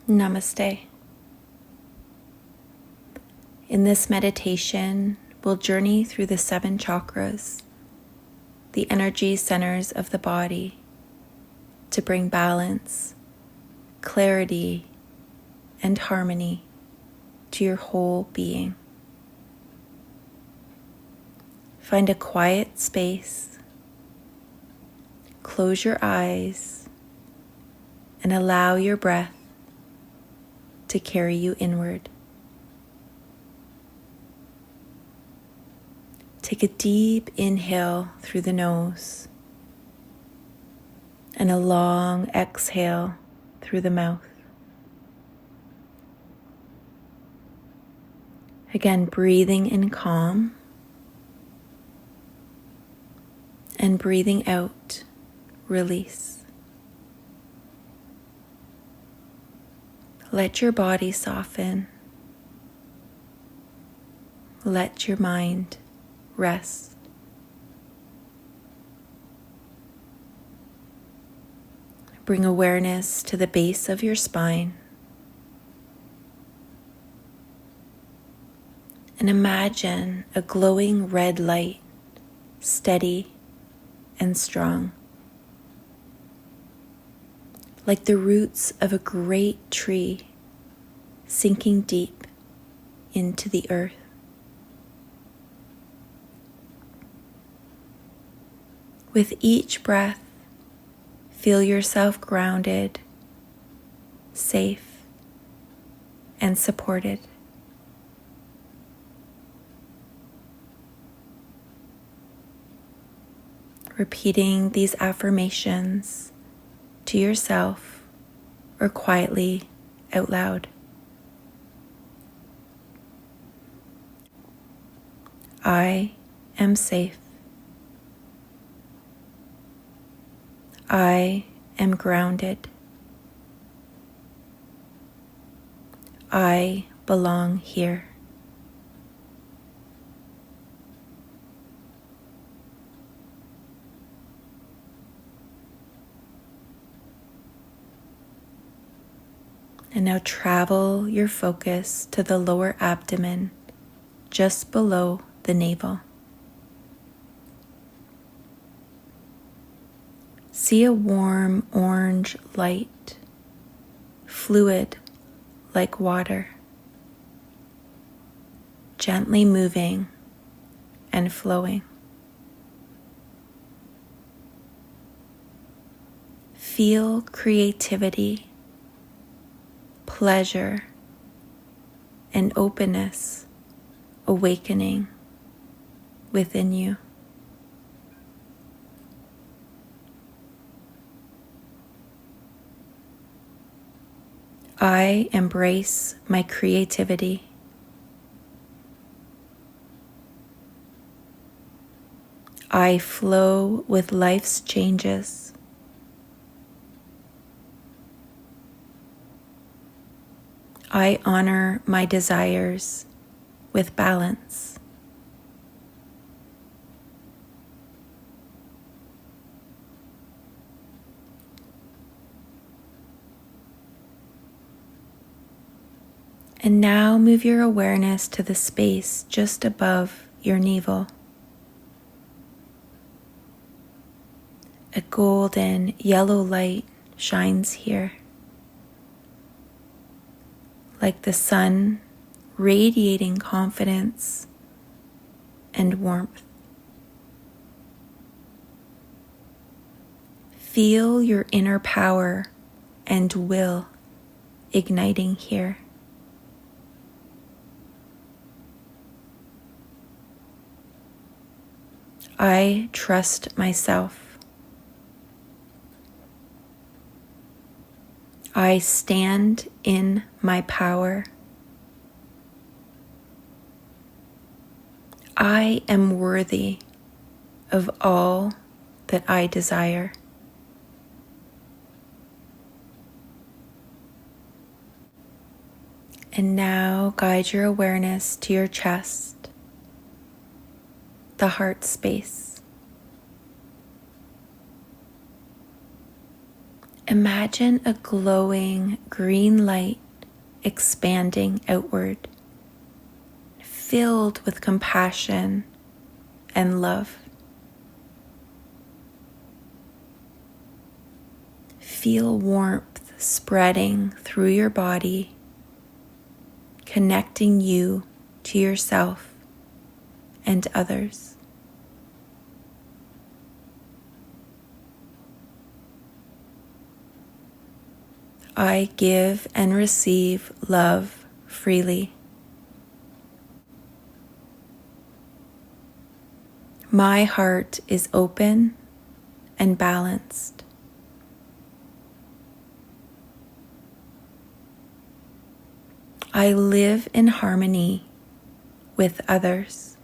Namaste. In this meditation, we'll journey through the 7 chakras, the energy centers of the body, to bring balance, clarity, and harmony to your whole being. Find a quiet space, close your eyes, and allow your breath to carry you inward. Take a deep inhale through the nose and a long exhale through the mouth. Again, breathing in calm and breathing out, release. Let your body soften. Let your mind rest. Bring awareness to the base of your spine and imagine a glowing red light, steady and strong, like the roots of a great tree sinking deep into the earth. With each breath, feel yourself grounded, safe, and supported. Repeating these affirmations to yourself or quietly out loud. I am safe. I am grounded. I belong here. And now travel your focus to the lower abdomen, just below the navel. See a warm orange light, fluid like water, gently moving and flowing. Feel creativity, pleasure, and openness awakening within you. I embrace my creativity. I flow with life's changes. I honor my desires with balance. And now move your awareness to the space just above your navel. A golden yellow light shines here, like the sun radiating confidence and warmth. Feel your inner power and will igniting here. I trust myself. I stand in my power. I am worthy of all that I desire. And now guide your awareness to your chest, the heart space. Imagine a glowing green light expanding outward, filled with compassion and love. Feel warmth spreading through your body, connecting you to yourself and others. I give and receive love freely. My heart is open and balanced. I live in harmony with others.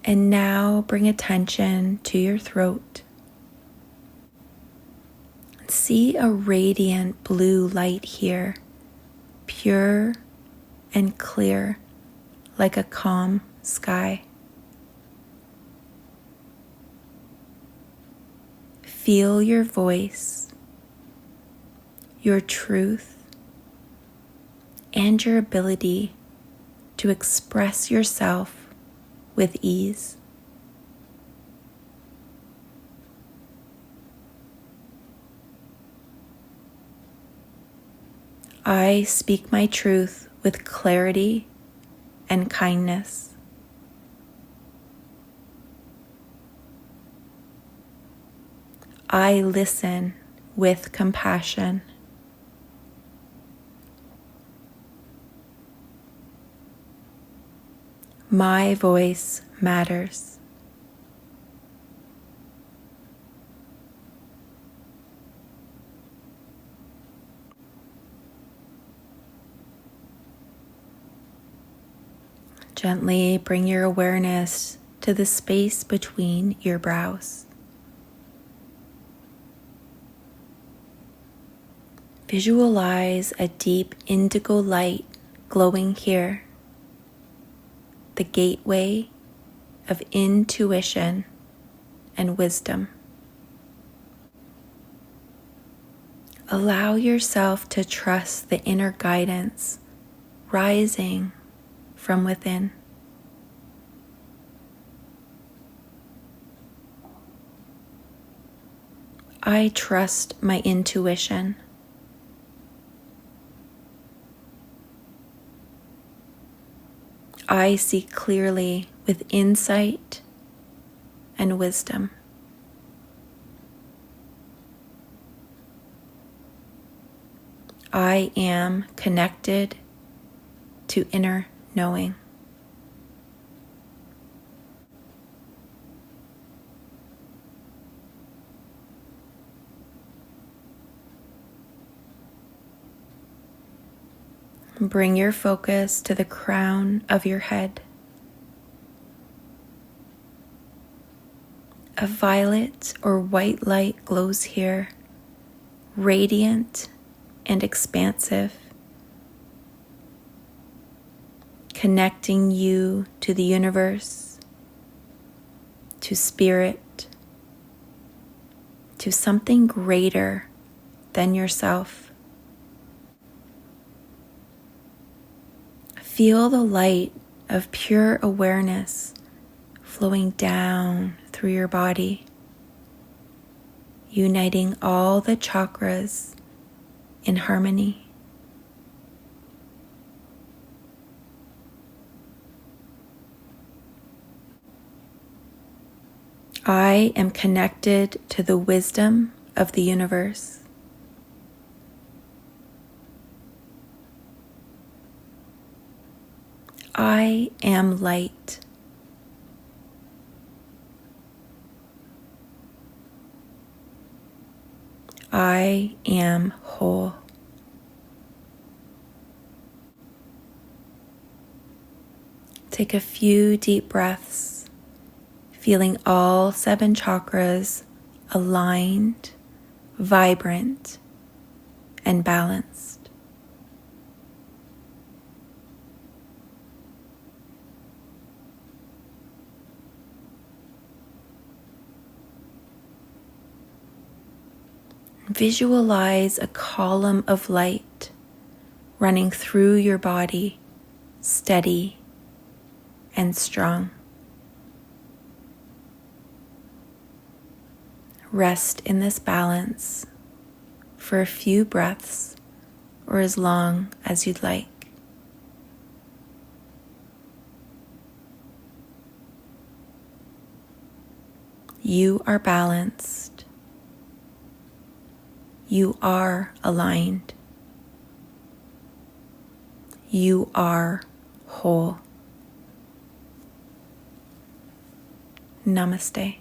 And now bring attention to your throat. See a radiant blue light here, pure and clear, like a calm sky. Feel your voice, your truth, and your ability to express yourself with ease. I speak my truth with clarity and kindness. I listen with compassion. My voice matters. Gently bring your awareness to the space between your brows. Visualize a deep indigo light glowing here, the gateway of intuition and wisdom. Allow yourself to trust the inner guidance rising from within. I trust my intuition. I see clearly with insight and wisdom. I am connected to inner knowing. Bring your focus to the crown of your head. A violet or white light glows here, radiant and expansive, connecting you to the universe, to spirit, to something greater than yourself. Feel the light of pure awareness flowing down through your body, uniting all the chakras in harmony. I am connected to the wisdom of the universe. I am light. I am whole. Take a few deep breaths, feeling all 7 chakras aligned, vibrant, and balanced. visualize a column of light running through your body, steady and strong. Rest in this balance for a few breaths or as long as you'd like. You are balanced. You are aligned. You are whole. Namaste.